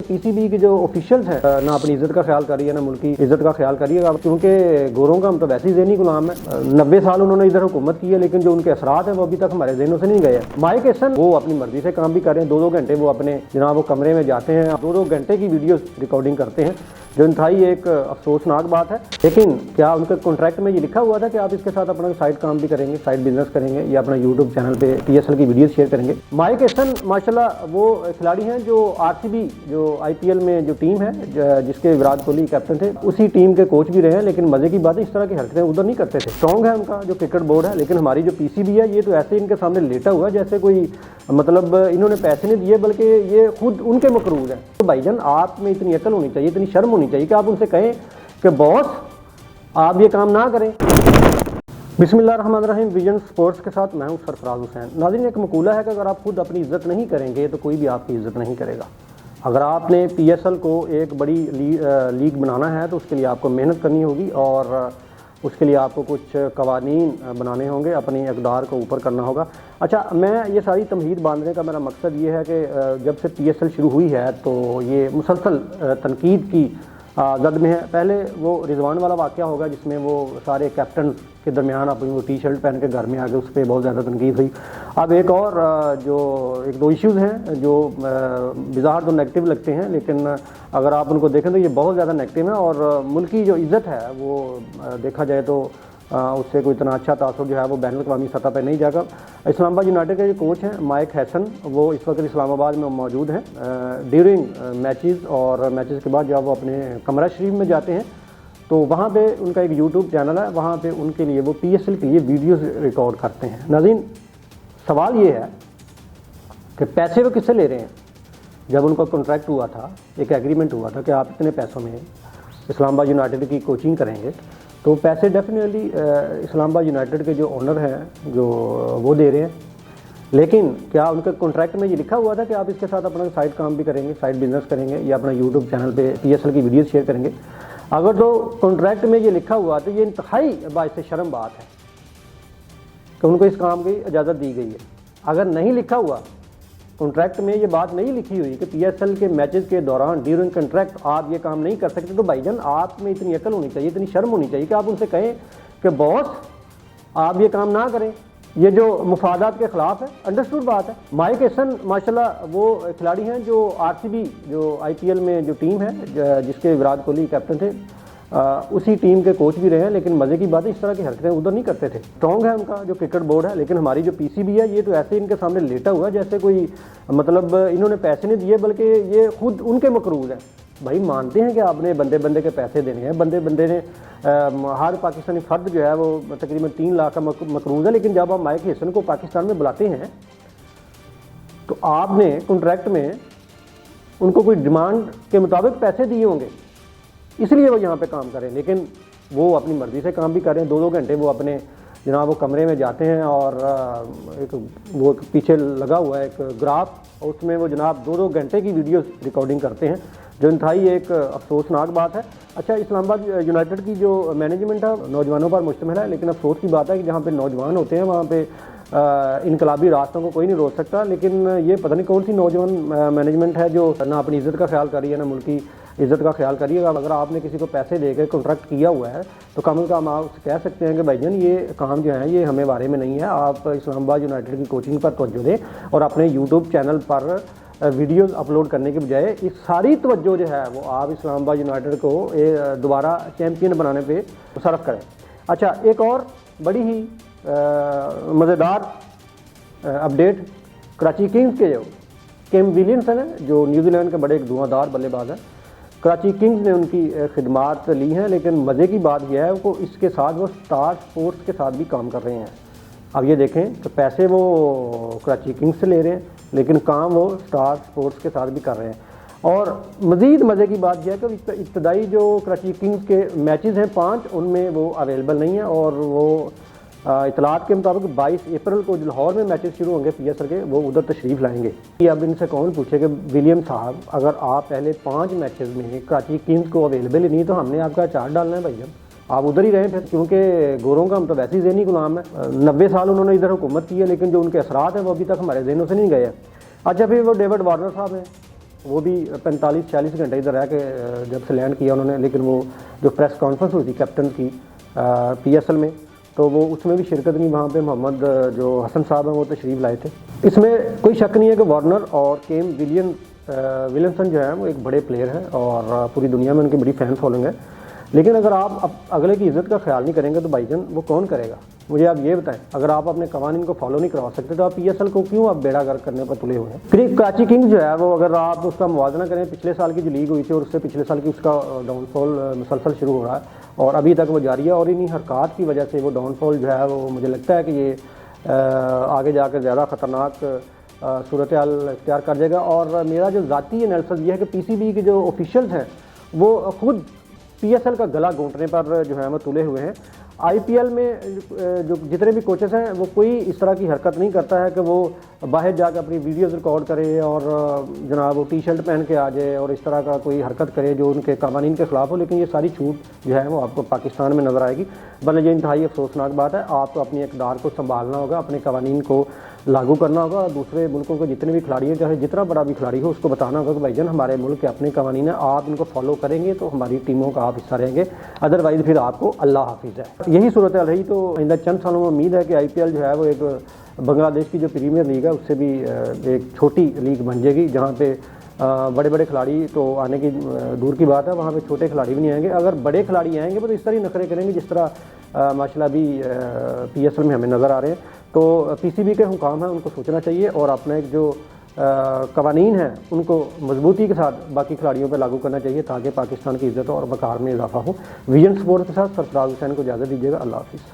PCB के जो officials हैं ना अपनी इज्जत का ख्याल करिए ना मुल्क की इज्जत का ख्याल करिएगा, क्योंकि गोरों का हम तो वैसे ही ज़हनी गुलाम है। 90 साल उन्होंने इधर हुकूमत की है, लेकिन जो उनके असरात हैं वो अभी तक हमारे जहनों से नहीं गए। माइक हैसन वो अपनी मर्जी से काम भी कर रहे हैं, 2-2 घंटे वो अपने जनाब वो कमरे में जाते हैं, 2-2 घंटे की वीडियो रिकॉर्डिंग करते हैं, जो इंतहाई एक अफसोसनाक बात है। लेकिन क्या उनके कॉन्ट्रैक्ट में ये लिखा हुआ था कि आप इसके साथ अपना साइड काम भी करेंगे, साइड बिजनेस करेंगे या अपना यूट्यूब चैनल पे PSL की वीडियो शेयर करेंगे? माइक हैसन माशाल्लाह वो खिलाड़ी हैं जो RCB जो IPL में जो टीम है जिसके विराट कोहली कैप्टन थे, उसी टीम के कोच भी रहे हैं। लेकिन मजे की बात है इस तरह की हरकतें उधर नहीं करते थे। स्ट्रॉन्ग है उनका जो क्रिकेट बोर्ड है, लेकिन हमारी जो PCB है ये तो ऐसे इनके सामने लेटा हुआ जैसे कोई मतलब इन्होंने पैसे नहीं दिए, बल्कि ये खुद उनके मकरूज हैं। तो भाईजान आप में इतनी अकल होनी चाहिए, इतनी शर्म होनी चाहिए कि आप उनसे कहें कि बॉस आप ये काम ना करें। बिस्मिल्लाहिर्रहमानिर्रहीम। विजन स्पोर्ट्स के साथ मैं हूं सरफराज हुसैन। नाज़रीन, एक मकूला है कि अगर आप खुद अपनी इज्जत नहीं करेंगे तो कोई भी आपकी इज्जत नहीं करेगा। अगर आपने PSL को एक बड़ी लीग बनाना है तो उसके लिए आपको मेहनत करनी होगी और उसके लिए आपको कुछ कवानीन बनाने होंगे, अपनी इक़दार को ऊपर करना होगा। अच्छा, मैं ये सारी तमहीद बांधने का मेरा मकसद ये है कि जब से PSL शुरू हुई है तो ये मुसलसल तनकीद की जद में है। पहले वो रिजवान वाला वाक़या होगा जिसमें वो सारे कैप्टन के दरमियान अपनी वो टी-शर्ट पहन के घर में आ गए, उस पर बहुत ज़्यादा तनकीद हुई। अब एक और जो 1-2 इश्यूज़ हैं जो बिज़ाहिर तो नेगेटिव लगते हैं, लेकिन अगर आप उनको देखें तो ये बहुत ज़्यादा नेगेटिव है और मुल्क की जो इज़्ज़त है वो देखा जाए तो उससे कोई इतना अच्छा तासुर जो है वो बैनुल-अक़वामी सतह पर नहीं जाएगा। इस्लामाबाद यूनाइटेड के जो कोच हैं माइक हैसन, वो इस वक्त इस्लामाबाद में मौजूद हैं। ड्यूरिंग मैचेस और मैचेस के बाद जब वो अपने कमरा शरीफ में जाते हैं तो वहाँ पे उनका एक यूट्यूब चैनल है, वहाँ पे उनके लिए वो PSL के लिए वीडियोज़ रिकॉर्ड करते हैं। नाज़रीन, सवाल ये है कि पैसे वो किससे ले रहे हैं? जब उनका कॉन्ट्रैक्ट हुआ था, एक एग्रीमेंट हुआ था कि आप इतने पैसों में इस्लामाबाद यूनाइटेड की कोचिंग करेंगे, तो पैसे डेफिनेटली इस्लामाबाद यूनाइटेड के जो ओनर हैं जो वो दे रहे हैं। लेकिन क्या उनके कॉन्ट्रैक्ट में ये लिखा हुआ था कि आप इसके साथ अपना साइड काम भी करेंगे, साइड बिजनेस करेंगे या अपना यूट्यूब चैनल पे PSL की वीडियो शेयर करेंगे? अगर तो कॉन्ट्रैक्ट में ये लिखा हुआ तो ये इंतहाई बाइस शर्म बात है कि उनको इस काम की इजाज़त दी गई है। अगर नहीं लिखा हुआ कॉन्ट्रैक्ट में, ये बात नहीं लिखी हुई कि PSL के मैचेस के दौरान ड्यूरिंग कॉन्ट्रैक्ट आप ये काम नहीं कर सकते, तो भाईजान आप में इतनी अकल होनी चाहिए, इतनी शर्म होनी चाहिए कि आप उनसे कहें कि बॉस आप ये काम ना करें। ये जो मुफादात के ख़िलाफ़ है, अंडरस्टूड बात है। माइक हैसन माशाल्लाह वो खिलाड़ी हैं जो RCB जो IPL में जो टीम है जिसके विराट कोहली कैप्टन थे, उसी टीम के कोच भी रहे हैं। लेकिन मज़े की बात है इस तरह की हरकतें उधर नहीं करते थे। स्ट्रॉन्ग है उनका जो क्रिकेट बोर्ड है, लेकिन हमारी जो PCB है ये तो ऐसे इनके सामने लेटा हुआ जैसे कोई मतलब इन्होंने पैसे नहीं दिए, बल्कि ये खुद उनके मकरूज हैं। भाई मानते हैं कि आपने बंदे बंदे के पैसे देने हैं, बंदे बंदे ने हर पाकिस्तानी फ़र्द जो है वो तकरीबन 3 लाख का मकरूज है। लेकिन जब आप माइक हैसन को पाकिस्तान में बुलाते हैं तो आपने कॉन्ट्रैक्ट में उनको कोई डिमांड के मुताबिक पैसे दिए होंगे, इसलिए वो यहाँ पे काम करें। लेकिन वो अपनी मर्ज़ी से काम भी कर रहे हैं, 2-2 घंटे वो अपने जनाब वो कमरे में जाते हैं और एक वो पीछे लगा हुआ है एक ग्राफ, और उसमें वो जनाब 2-2 घंटे की वीडियो रिकॉर्डिंग करते हैं, जो इंतहाई एक अफसोसनाक बात है। अच्छा, इस्लामाबाद यूनाइटेड की जो मैनेजमेंट है नौजवानों पर मुश्तमिल है, लेकिन अफसोस की बात है कि जहाँ पे नौजवान होते हैं वहाँ पे इनकलाबी रास्तों को कोई नहीं रोक सकता। लेकिन ये पता नहीं कौन सी नौजवान मैनेजमेंट है जो ना अपनी इज़्ज़त का ख्याल कर रही है ना मुल्क की इज़्ज़त का ख्याल करिए। अगर आपने किसी को पैसे देकर कॉन्ट्रैक्ट किया हुआ है तो कम से कम आप कह सकते हैं कि भाईजान ये काम जो है ये हमें बारे में नहीं है, आप इस्लामाबाद यूनाइटेड की कोचिंग पर तवज्जो दें और अपने यूट्यूब चैनल पर वीडियोज़ अपलोड करने के बजाय इस सारी तवज्जो जो है वो आप इस्लामाबाद यूनाइटेड को दोबारा चैम्पियन बनाने पे सर्फ करें। अच्छा, एक और बड़ी ही मज़ेदार अपडेट, कराची किंग्स के जो केम विलियमसन है जो न्यूजीलैंड के बड़े एक धुआंधार बल्लेबाज हैं, कराची किंग्स ने उनकी खिदमात ली हैं। लेकिन मज़े की बात यह है वो इसके साथ वो स्टार स्पोर्ट्स के साथ भी काम कर रहे हैं। अब ये देखें कि पैसे वो कराची किंग्स से ले रहे हैं, लेकिन काम वो स्टार स्पोर्ट्स के साथ भी कर रहे हैं। और मज़ीद मज़े की बात यह है कि इब्तदाई जो कराची किंग्स के मैचेस हैं 5, उनमें वो अवेलेबल नहीं है और वो इतलात के मुताबिक 22 अप्रैल को जो लाहौर में मैचेस शुरू होंगे PSL के, वो उधर तशरीफ़ लाएंगे। अब इनसे कौन पूछे कि विलियम साहब अगर आप पहले 5 मैचेस में कराची किंग्स को अवेलेबल ही नहीं तो हमने आपका चार्ट डालना है भैया, आप उधर ही रहें फिर, क्योंकि गोरों का हम तो वैसे ही ज़हनी गुलाम है। 90 साल उन्होंने इधर हुकूमत की है, लेकिन जो उनके असरात हैं वो अभी तक हमारे जहनों से नहीं गए हैं। अच्छा, फिर वो डेविड वार्नर साहब हैं, वो भी 45-46 घंटे इधर रह के जब से लैंड किया उन्होंने, लेकिन वो जो प्रेस कॉन्फ्रेंस हुई थी कैप्टन की PSL में, तो वो उसमें भी शिरकत नहीं। वहाँ पे मोहम्मद जो हसन साहब हैं वो तशरीफ़ लाए थे। इसमें कोई शक नहीं है कि वार्नर और केन विलियमसन जो है वो एक बड़े प्लेयर हैं और पूरी दुनिया में उनकी बड़ी फ़ैन फॉलोइंग है। लेकिन अगर आप अगले की इज़्ज़त का ख्याल नहीं करेंगे तो भाईजान वो कौन करेगा? मुझे आप ये बताएं, अगर आप अपने कवानीन को फॉलो नहीं करवा सकते तो आप PSL को क्यों आप बेड़ा गर्क करने पर तुले हुए हैं? कराची किंग्स जो है वो, अगर आप उसका मुवाजना करें पिछले साल की जो लीग हुई थी और उससे पिछले साल की, उसका डाउनफॉल मुसलसल शुरू हो रहा है और अभी तक वो जारी है। और इन्हीं हरकत की वजह से वो डाउनफॉल जो है वो मुझे लगता है कि ये आगे जाकर ज़्यादा ख़तरनाक सूरत हाल इख्तियार कर जाएगा। और मेरा जो ज़ाती एनालिसिस ये है कि PCB के जो ऑफिशियल्स हैं वो खुद PSL का गला घोंटने पर जो है वो तुले हुए हैं। IPL में जो जितने भी कोचेस हैं वो कोई इस तरह की हरकत नहीं करता है कि वो बाहर जाकर अपनी वीडियोस रिकॉर्ड करे और जनाब वो टी-शर्ट पहन के आ जाए और इस तरह का कोई हरकत करे जो उनके कानून के ख़िलाफ़ हो। लेकिन ये सारी छूट जो है वो आपको पाकिस्तान में नज़र आएगी। बल्कि ये इंतहाई अफसोसनाक बात है। आपको अपनी इक़्तिदार को संभालना होगा, अपने कानून को लागू करना होगा। दूसरे मुल्कों के जितने भी खिलाड़ी हैं, चाहे जितना बड़ा भी खिलाड़ी हो, उसको बताना होगा कि भाईजान हमारे मुल्क के अपने कानून हैं, आप इनको फॉलो करेंगे तो हमारी टीमों का आप हिस्सा रहेंगे, अदरवाइज़ फिर आपको अल्लाह हाफिज़ है। यही सूरत हाल रही। तो आइंदा चंद सालों में उम्मीद है कि IPL जो है वो एक बांग्लादेश की जो प्रीमियर लीग है उससे भी एक छोटी लीग बन जाएगी, जहाँ पे बड़े बड़े खिलाड़ी तो आने की दूर की बात है, वहाँ पे छोटे खिलाड़ी भी नहीं आएंगे। अगर बड़े खिलाड़ी आएंगे तो इस तरह नखरे करेंगे जिस तरह माशाल्लाह भी PSL में हमें नज़र आ रहे हैं। तो PCB के हुकाम हैं, उनको सोचना चाहिए और अपना एक जो कवानीन है उनको मजबूती के साथ बाकी खिलाड़ियों पर लागू करना चाहिए ताकि पाकिस्तान की इज़्ज़त और वक़ार में इजाफा हो। विजन स्पोर्ट्स के साथ सरफराज हुसैन को इजाज़त दीजिएगा। अल्लाह हाफ़िज़।